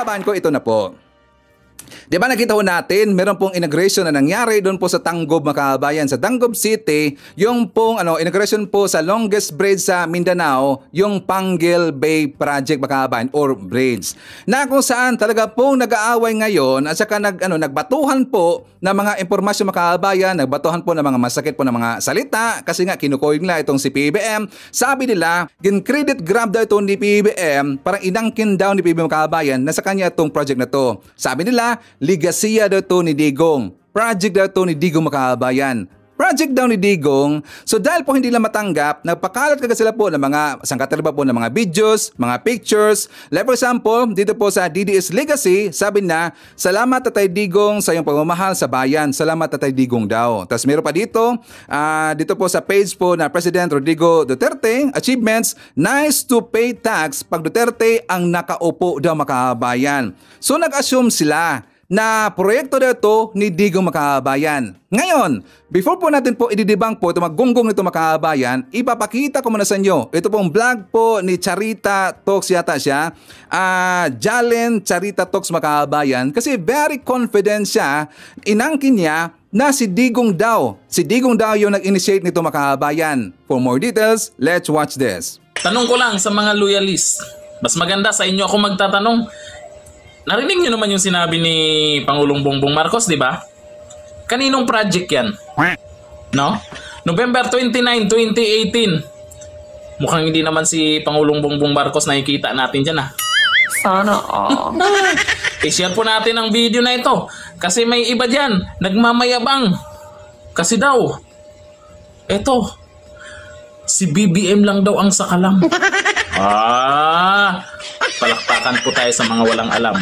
kabayan ko, ito na po. Di ba nakita ho natin, meron pong inauguration na nangyari doon po sa Tanggob, mga kabayan. Sa Tanggob City, yung pong inauguration po sa longest bridge sa Mindanao, yung Panguil Bay Project, mga kabayan, or bridge. Na kung saan talaga pong nag-aaway ngayon at saka nagbatuhan po ng mga impormasyon, mga kabayan, nagbatuhan po ng mga masakit po ng mga salita kasi nga kinukoy nila itong si PBBM. Sabi nila, gin-credit grab daw ito ni PBBM, parang inangkin daw ni PBBM, mga kabayan, na sa kanya itong project na to. Sabi nila, ligasiya daw to ni Digong. Project daw to ni Digong, mga kabayan. Project daw ni Digong. So dahil po hindi lang matanggap, nagpakalat kagad sila po ng mga sangkatalba po ng mga videos, mga pictures. Like for example, dito po sa DDS Legacy, sabi na, salamat Tatay Digong sa iyong pagmamahal sa bayan. Salamat Tatay Digong daw. Tapos meron pa dito, dito po sa page po na President Rodrigo Duterte, achievements, nice to pay tax pag Duterte ang nakaupo daw, mga kabayan. So nag-assume sila na proyekto na ito ni Digong, mga kabayan. Ngayon, before po natin po ididibang po ito maggunggong nito, mga kabayan, ipapakita ko muna sa inyo. Ito pong vlog po ni Charita Talks yata siya. Jalen Charita Talks, mga kabayan. Kasi very confident siya, inangkin niya na si Digong daw. Si Digong daw yung nag-initiate nito, mga kabayan. For more details, let's watch this. Tanong ko lang sa mga loyalist. Mas maganda sa inyo ako magtatanong. Narinig niyo naman yung sinabi ni Pangulong Bongbong Marcos, di ba? Kaninong project yan? No? November 29, 2018. Mukhang hindi naman si Pangulong Bongbong Marcos nakikita natin dyan, Sana I-share po natin ang video na ito. Kasi may iba dyan, nagmamayabang. Kasi daw, eto, si BBM lang daw ang sakalam. Palakpakan po tayo sa mga walang alam.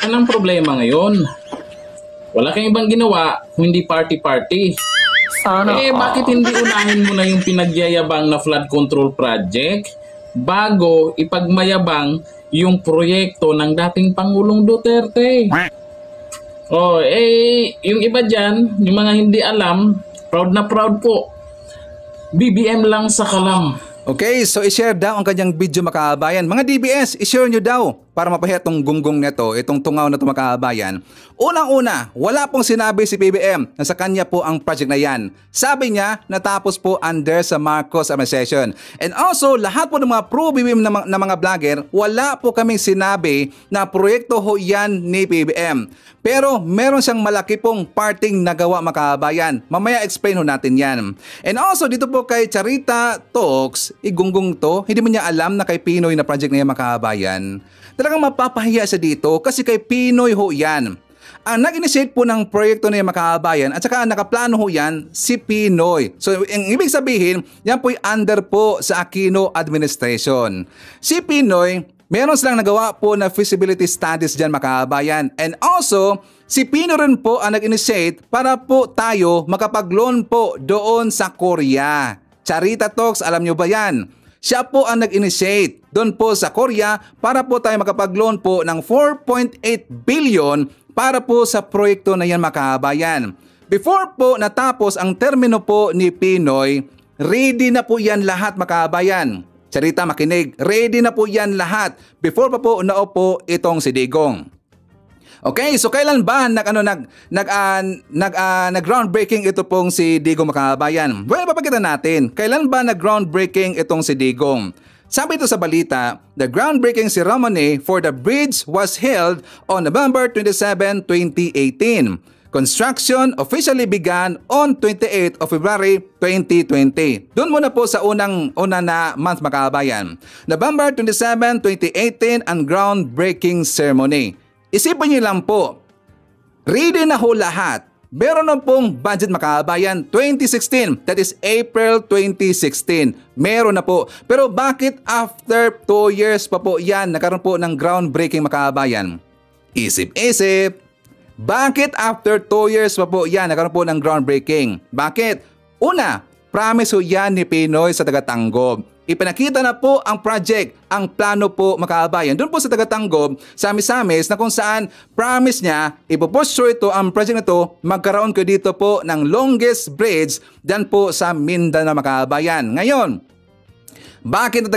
Anong problema ngayon? Wala kang ibang ginawa kung hindi party-party. Sana Bakit hindi unahin mo na yung pinagyayabang na flood control project bago ipagmayabang yung proyekto ng dating Pangulong Duterte? Yung iba dyan, yung mga hindi alam, proud na proud po. BBM lang sa kalam. Okay, so i-share daw ang kanyang video, mga kabayan. Mga DBS, i-share nyo daw para mapahiya itong gunggong neto, itong tungaw na ito, mga kabayan. Unang-una, wala pong sinabi si PBBM na sa kanya po ang project na yan. Sabi niya, natapos po under sa Marcos administration. And also, lahat po ng mga pro-BBM na mga vlogger, wala po kaming sinabi na proyekto ho yan ni PBBM. Pero meron siyang malaki pong parting nagawa, mga kabayan. Mamaya explain ho natin yan. And also, dito po kay Charita Talks, igunggong to, hindi mo niya alam na kay Pinoy na project na yan, mga kabayan. Talagang mapapahiya siya dito kasi kay Pinoy ho yan. Ang nag-initiate po ng proyekto na yan, mga kabayan, at saka nakaplano ho yan si Pinoy. So, ang ibig sabihin, yan po'y under po sa Aquino administration. Si Pinoy, meron silang nagawa po na feasibility studies dyan, mga kabayan. And also, si Pinoy rin po ang nag-initiate para po tayo makapag-loan po doon sa Korea. Charita Talks, alam nyo ba yan? Siya po ang nag-initiate doon po sa Korea para po tayo makapag-loan po ng 4.8 billion para po sa proyekto na yan, mga kabayan. Before po natapos ang termino po ni Pinoy, ready na po yan lahat, mga kabayan. Charita, makinig, ready na po yan lahat before pa po naupo itong si Digong. Okay, so kailan ba nag-groundbreaking ito pong si Digong, mga kabayan? Well, papakita natin. Kailan ba nag-groundbreaking itong si Digong? Sabi ito sa balita, the groundbreaking ceremony for the bridge was held on November 27, 2018. Construction officially began on 28 of February 2020. Doon muna po sa una na month, mga kabayan. November 27, 2018 ang groundbreaking ceremony. Isipin niyo lang po, ready na ho lahat. Meron na pong budget, mga kabayan, 2016. That is April 2016. Meron na po. Pero bakit after 2 years pa po yan nagkaroon po ng groundbreaking, mga kabayan? Isip-isip. Bakit after 2 years pa po yan nagkaroon po ng groundbreaking? Bakit? Una, promise ho yan ni Pinoy sa taga-Tanggob. Ipinakita na po ang project, ang plano po, mga kabayan. Doon po sa taga-Tanggob, sa Misamis, na kung saan promise niya, ipopost ito, ang project na ito, magkaroon ko dito po ng longest bridge dyan po sa Mindanao, mga kabayan. Ngayon, Bakit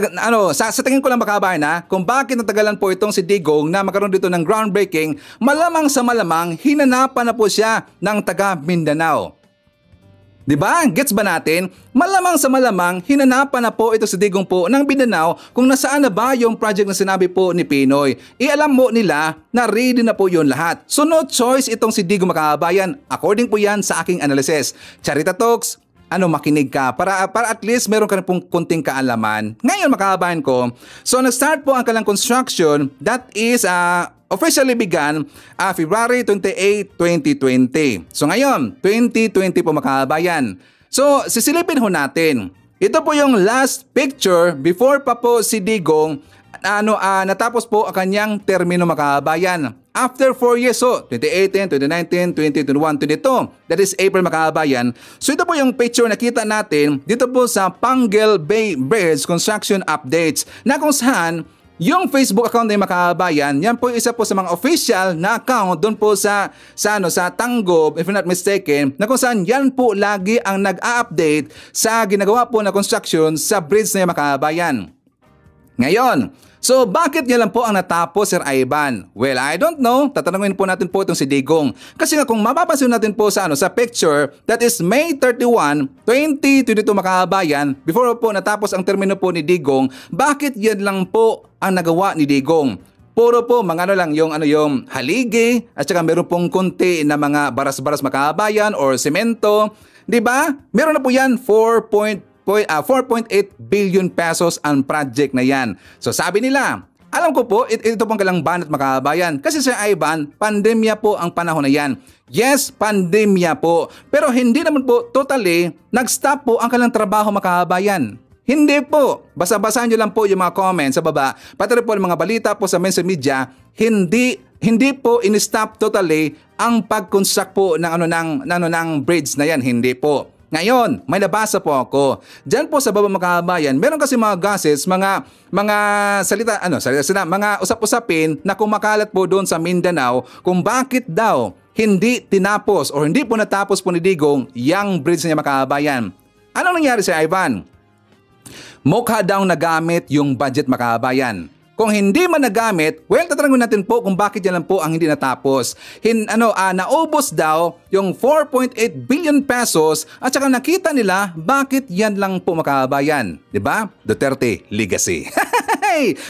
sa tingin ko lang makabayan na kung bakit natagalan po itong si Digong na magkaroon dito ng groundbreaking, malamang sa malamang hinanapan na po siya ng taga Mindanao. Diba? Gets ba natin? Malamang sa malamang hinanapan na po ito si Digong po ng Mindanao kung nasaan na ba yung project na sinabi po ni Pinoy. Alam mo nila na ready na po yun lahat. So no choice itong si Digong makabayan. According po yan sa aking analysis. Charita Talks, makinig ka para at least meron ka na pong kunting kaalaman. Ngayon makabayan ko, so nag-start po ang kanilang construction that is officially began February 28, 2020. So ngayon, 2020 po makabayan. So sisilipin ho natin. Ito po yung last picture before pa po si Digong natapos po ang kanyang termino makabayan. After 4 years, so 2018, 2019, 2021, 2022, that is April makabayan. So ito po yung picture na kita natin dito po sa Panguil Bay Bridge Construction Updates na kung saan yung Facebook account ng makabayan, yan po isa po sa mga official na account doon po sa Tanggob, if I'm not mistaken, na kung saan yan po lagi ang nag-a-update sa ginagawa po na construction sa bridge na makabayan. Ngayon, so bakit niya lang po ang natapos, Sir Ivan? Well, I don't know. Tatanungin po natin po itong si Digong. Kasi nga kung mapapansin natin po sa picture, that is May 31, 2022 makabayan, before po natapos ang termino po ni Digong, bakit yan lang po ang nagawa ni Digong? Puro po mga yung haligi at saka meron pong konti na mga baras-baras makabayan or semento. 'Di ba? Meron na po yan 4.8 billion pesos ang project na yan. So sabi nila, alam ko po, ito pong kalang banat makabayan. Kasi Sir Ivan, pandemya po ang panahon na yan. Yes, pandemya po. Pero hindi naman po totally nag-stop po ang kalang trabaho makabayan. Hindi po. Basa-basahan nyo lang po yung mga comments sa baba. Pati rin po yung mga balita po sa mainstream media, hindi po in-stop totally ang pag-construct po ng bridge na yan. Hindi po. Ngayon, may nabasa po ako. Diyan po sa baba makabayan, meron kasi mga gases, mga mga usap-usapin na kumakalat po doon sa Mindanao kung bakit daw hindi tinapos o hindi po natapos po ni Digong yung bridge niya makabayan. Anong nangyari sa Ivan? Mukha daw nagamit yung budget makabayan. Kung hindi man nagamit, well, tatanungin natin po kung bakit yan lang po ang hindi natapos. Naubos daw yung 4.8 billion pesos at saka nakita nila bakit yan lang po makabayan. Diba? Duterte legacy.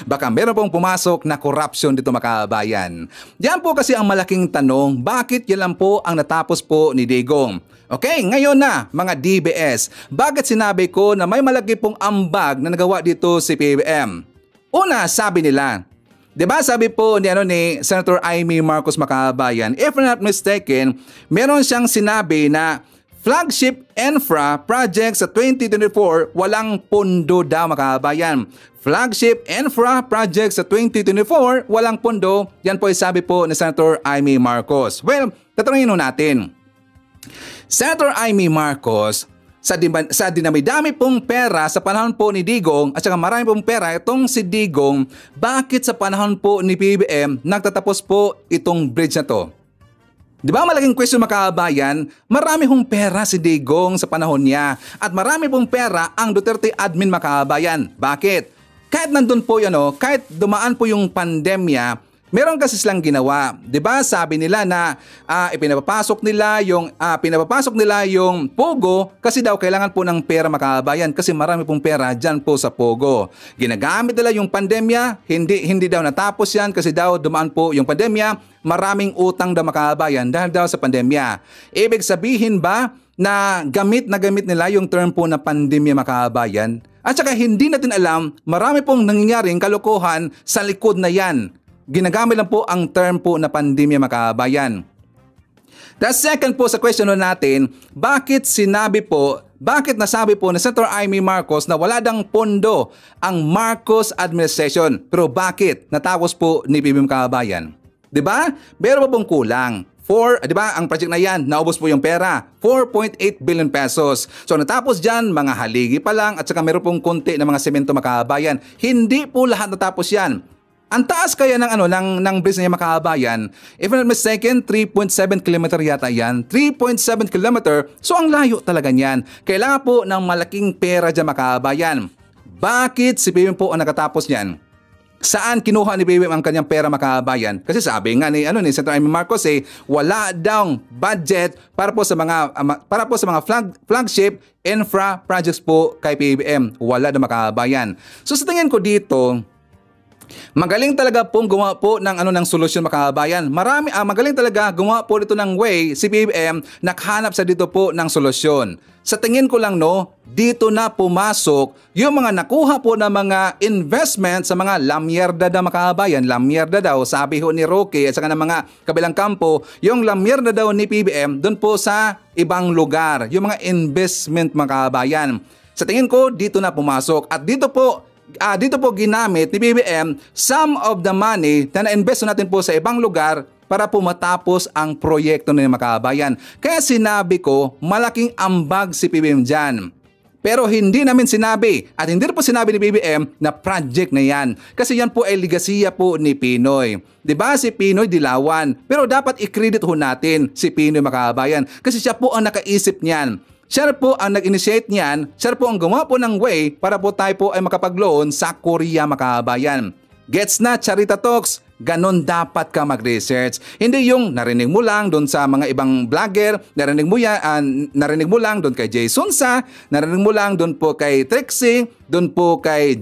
Baka meron pong pumasok na corruption dito makabayan. Yan po kasi ang malaking tanong, bakit yan lang po ang natapos po ni Digong? Okay, ngayon na mga DBS, bakit sinabi ko na may malaki pong ambag na nagawa dito si PBBM? Una, sabi nila, diba sabi po ni Senator Amy Marcos makabayan, if I'm not mistaken, meron siyang sinabi na flagship infra project sa 2024 walang pondo daw makabayan. Flagship infra project sa 2024 walang pondo, yan po ay sabi po ni Senator Amy Marcos. Well, tatanungin natin. Senator Amy Marcos, sa dinami-dami pong pera sa panahon po ni Digong at saka marami pong pera itong si Digong, bakit sa panahon po ni PBBM nagtatapos po itong bridge na to? Di ba malaking question makabayan? Marami pong pera si Digong sa panahon niya at marami pong pera ang Duterte admin makabayan. Bakit? Kahit nandun po kahit dumaan po yung pandemya, meron kasi silang ginawa. 'Di ba? Sabi nila na pinapapasok nila yung Pogo kasi daw kailangan po ng pera makabayan kasi marami pong pera diyan po sa Pogo. Ginagamit nila yung pandemya, hindi daw natapos yan kasi daw dumaan po yung pandemya, maraming utang daw makabayan dahil daw sa pandemya. Ibig sabihin ba na gamit nila yung term po na pandemya makabayan? At saka hindi natin alam, marami pong nangyayaring kalokohan sa likod na yan. Ginagamit lang po ang term po na pandemya makabayan. The second po sa question natin, bakit nasabi po ni Senator Amy Marcos na wala dang pondo ang Marcos administration? Pero bakit natapos po ni PBBM makabayan? 'Di ba? Meron pa pong kulang. 'di ba? Ang project na yan, naubos po yung pera, 4.8 billion pesos. So natapos diyan mga haligi pa lang at saka meron pong konti na mga semento makabayan. Hindi po lahat natapos yan. Ang taas kaya ng bridge niya makabayan, if I'm not mistaken, 3.7 km yata yan. 3.7 km, so ang layo talaga niyan. Kailangan po ng malaking pera dyan makabayan. Bakit si PBBM po ang nakatapos niyan? Saan kinuha ni PBBM ang kanyang pera mga kabayan? Kasi sabi nga ni Senator Amy Marcos wala daw budget para po sa mga flagship infra projects po kay PBBM. Wala daw mga kabayan. So sa tingin ko dito, magaling talaga pong gumawa po ng solusyon mga kabayan. Magaling talaga gumawa po dito ng way si PBBM, nakahanap sa dito po ng solusyon. Sa tingin ko lang dito na pumasok yung mga nakuha po na mga investment sa mga lamyerda daw mga kabayan. Lamyerda daw, sabi ho ni Roque at saka ng mga kabilang kampo, yung lamyerda daw ni PBBM doon po sa ibang lugar. Yung mga investment mga kabayan. Sa tingin ko dito na pumasok at dito po ginamit ni PBBM some of the money na na-invest natin po sa ibang lugar para po matapos ang proyekto ng mga kabayan. Kaya sinabi ko, malaking ambag si PBBM dyan. Pero hindi namin sinabi at hindi po sinabi ni PBBM na project na yan. Kasi yan po ay ligasiya po ni Pinoy. Diba si Pinoy Dilawan? Pero dapat i-credit ho natin si Pinoy mga kabayan kasi siya po ang nakaisip niyan. Siya po ang nag-initiate niyan, siya po ang gumawa po ng way para po tayo po ay makapag-loan sa Korea mga kabayan. Gets na, Charita Talks? Ganon dapat ka mag-research. Hindi yung narinig mo lang doon sa mga ibang vlogger, narinig mo lang doon kay Jay Sunsa, narinig mo lang doon po kay Trixie, doon po kay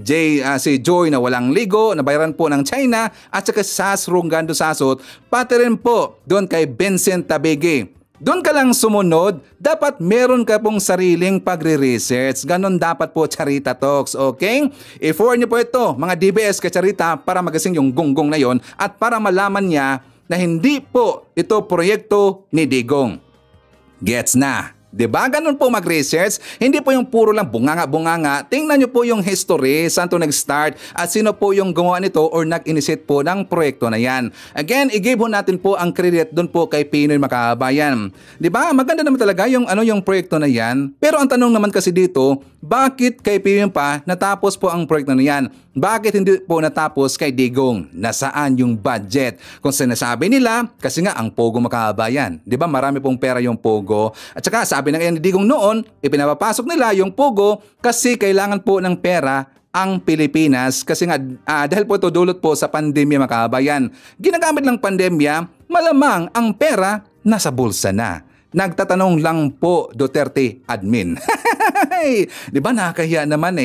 si Joy na walang ligo, na bayaran po ng China, at saka Sas Rungando Sasot, pati rin po doon kay Vincent Tabigi. Doon ka lang sumunod, dapat meron ka pong sariling pagre-research. Ganon dapat po Charita Talks, okay? I-forward niyo po ito, mga DBS kay Charita para magasing yung gonggong na yon at para malaman niya na hindi po ito proyekto ni Digong. Gets na? Diba? Ganun po mag-research. Hindi po yung puro lang bunganga-bunganga. Tingnan nyo po yung history, saan to nag-start at sino po yung gumawa nito or nag-initiate po ng proyekto na yan. Again, i-give ho natin po ang credit doon po kay Pinoy Makabayan. Diba? Maganda naman talaga yung proyekto na yan. Pero ang tanong naman kasi dito, bakit kay Pinoy pa natapos po ang proyekto na yan? Bakit hindi po natapos kay Digong? Nasaan yung budget? Kung sinasabi nila, kasi nga ang Pogo Makabayan. Diba? Marami pong pera yung Pogo. At saka sabi ng ni Digong noon, ipinapapasok nila yung Pogo kasi kailangan po ng pera ang Pilipinas kasi nga dahil po ito dulot po sa pandemya mga kabayan. Ginagamit ng pandemya, malamang ang pera nasa bulsa na. Nagtatanong lang po Duterte admin. Di ba nakakahiya naman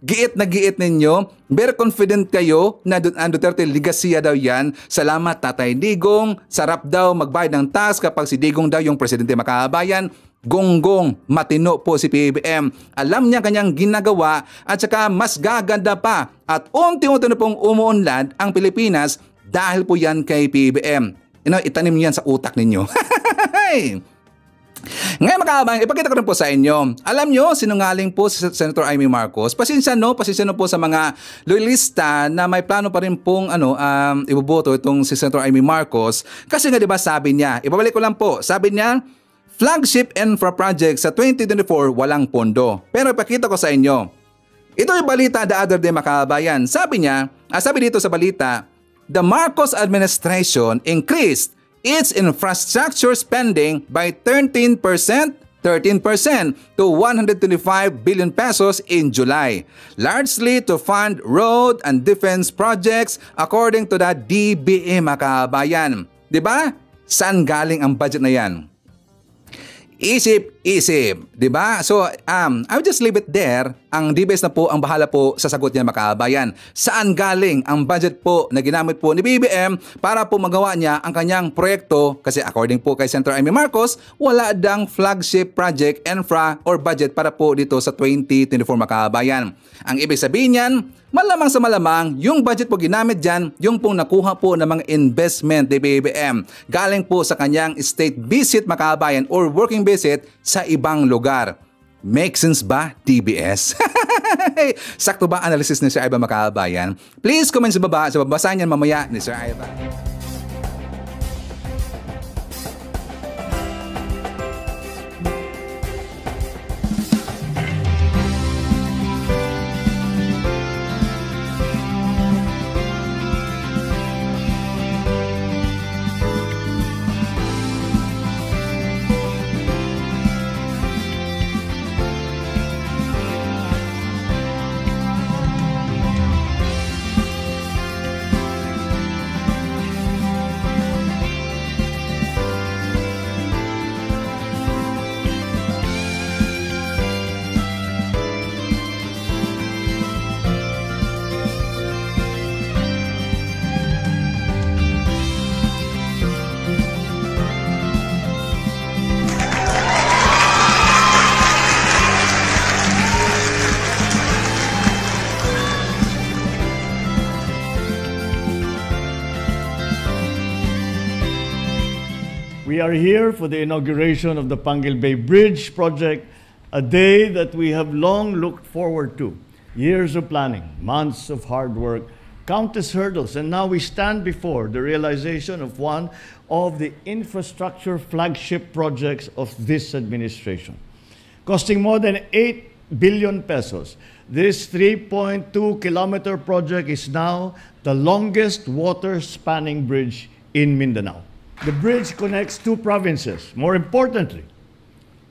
Giit na giit ninyo. Very confident kayo na ang Duterte ligasiya daw yan. Salamat Tatay Digong. Sarap daw magbayad ng tax kapag si Digong daw yung presidente makabayan. Gonggong, matino po si PBBM. Alam niya kanyang ginagawa at saka mas gaganda pa. At unti-unti na pong umuunlad ang Pilipinas dahil po yan kay PBBM. Itanim yan sa utak ninyo. Ngayon mga kabayan, ipakita ko rin po sa inyo. Alam nyo, sinungaling po si Senator Amy Marcos. Pasensya no po sa mga loyalista na may plano pa rin pong iboboto itong si Senator Amy Marcos. Kasi nga diba sabi niya, ibabalik ko lang po, sabi niya, flagship infra project sa 2024 walang pondo. Pero ipakita ko sa inyo. Ito yung balita the other day mga kabayan. Sabi niya, sabi dito sa balita, the Marcos administration increased its infrastructure spending by 13% to 125 billion pesos in July, largely to fund road and defense projects according to the DBM mga kabayan. Diba? Saan galing ang budget na yan? Isip, diba? So, I would just leave it there. Ang DBS na po ang bahala po sa sagot niya mga kabayan. Saan galing ang budget po na ginamit po ni BBM para po magawa niya ang kanyang proyekto? Kasi according po kay Senator Amy Marcos, wala dang flagship project infra or budget para po dito sa 2024 mga kabayan. Ang ibig sabihin niyan, malamang sa malamang, yung budget po ginamit dyan, yung pong nakuha po ng mga investment ni BBM. Galing po sa kanyang state visit mga kabayan or working visit sa ibang lugar. Make sense ba, TBS? Sakto ba analysis ni Sir Ivan mga kabayan? Please comment sa baba, sa babasahin niyan mamaya ni Sir Ivan. We are here for the inauguration of the Panguil Bay Bridge project, a day that we have long looked forward to. Years of planning, months of hard work, countless hurdles, and now we stand before the realization of one of the infrastructure flagship projects of this administration. Costing more than 8 billion pesos, this 3.2-kilometer project is now the longest water-spanning bridge in Mindanao. The bridge connects two provinces. More importantly,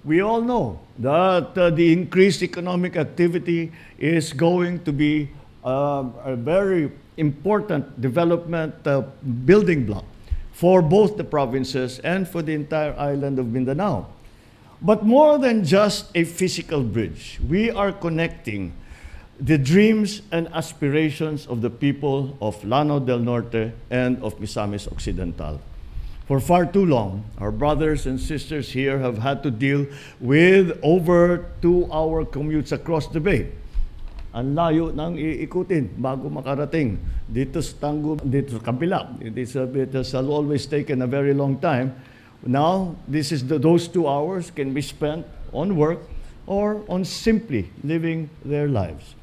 we all know that the increased economic activity is going to be a very important development building block for both the provinces and for the entire island of Mindanao. But more than just a physical bridge, we are connecting the dreams and aspirations of the people of Lanao del Norte and of Misamis Occidental. For far too long, our brothers and sisters here have had to deal with over 2-hour commutes across the bay. Ang layo nang iikutin bago makarating dito sa Tanggob, dito sa kabila. It has always taken a very long time. Now, those 2 hours can be spent on work or on simply living their lives.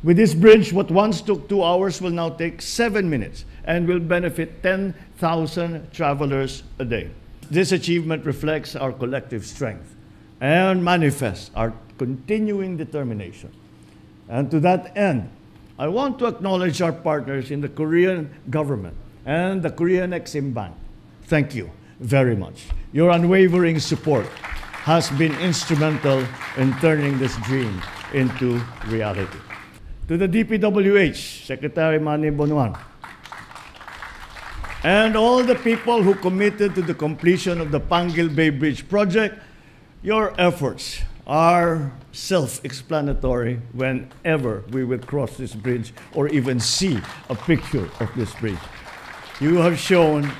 With this bridge, what once took 2 hours will now take 7 minutes and will benefit 10,000 travelers a day. This achievement reflects our collective strength and manifests our continuing determination. And to that end, I want to acknowledge our partners in the Korean government and the Korean Exim Bank. Thank you very much. Your unwavering support has been instrumental in turning this dream into reality. To the DPWH, Secretary Manny Bonuan, and all the people who committed to the completion of the Panguil Bay Bridge project, your efforts are self-explanatory whenever we will cross this bridge or even see a picture of this bridge. You have shown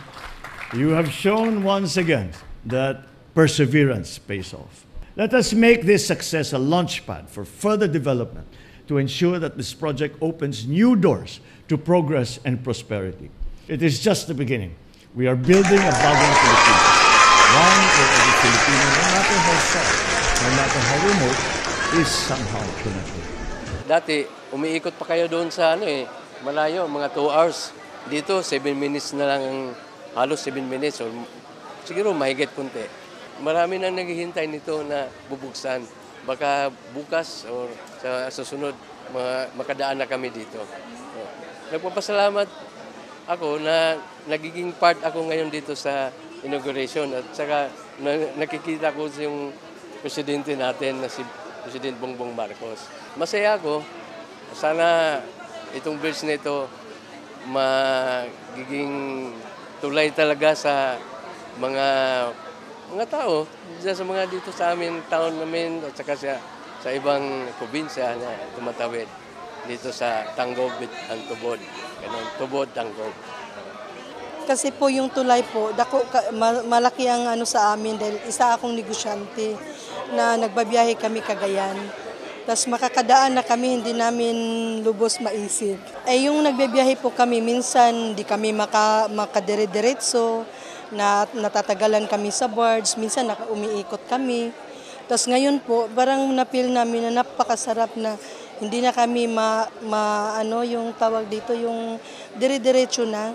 once again that perseverance pays off. Let us make this success a launchpad for further development to ensure that this project opens new doors to progress and prosperity. It is just the beginning. We are building a bagong Pilipinas, one where every Filipino, no matter how far, no matter how remote, is somehow connected. Dati, umiikot pa kayo doon sa malayo, mga 2 hours. Dito, 7 minutes na lang, halos 7 minutes, or siguro mahigit kunti. Marami nang naghihintay nito na bubuksan. Baka bukas o sa susunod, makadaan na kami dito. Nagpapasalamat ako na nagiging part ako ngayon dito sa inauguration at saka nakikita ko yung presidente natin na si President Bongbong Marcos. Masaya ako. Sana itong bridge na ito magiging tulay talaga sa mga tao, sa mga dito sa amin, town namin, at saka sa ibang probinsya na tumatawid dito sa Tanggob at Tubod. Ganun, Tubod, Tanggob. Kasi po yung tulay po, malaki ang sa amin dahil isa akong negosyante na nagbabiyahe kami Cagayan. Tapos makakadaan na kami, hindi namin lubos maisip. Yung nagbabiyahe po kami, minsan di kami makadire-diretso, natatagalan kami sa boards, minsan umiikot kami. Tapos ngayon po, parang napil namin na napakasarap na hindi na kami yung tawag dito, yung dire-diretso na.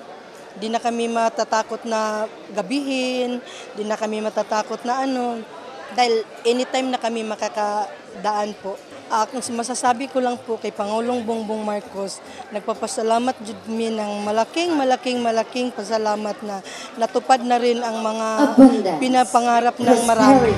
Hindi na kami matatakot na gabihin, hindi na kami matatakot na dahil anytime na kami makakadaan po. Kung masasabi ko lang po kay Pangulong Bongbong Marcos, nagpapasalamat jud mi ng malaking pasalamat na natupad na rin ang mga pinapangarap ng marami.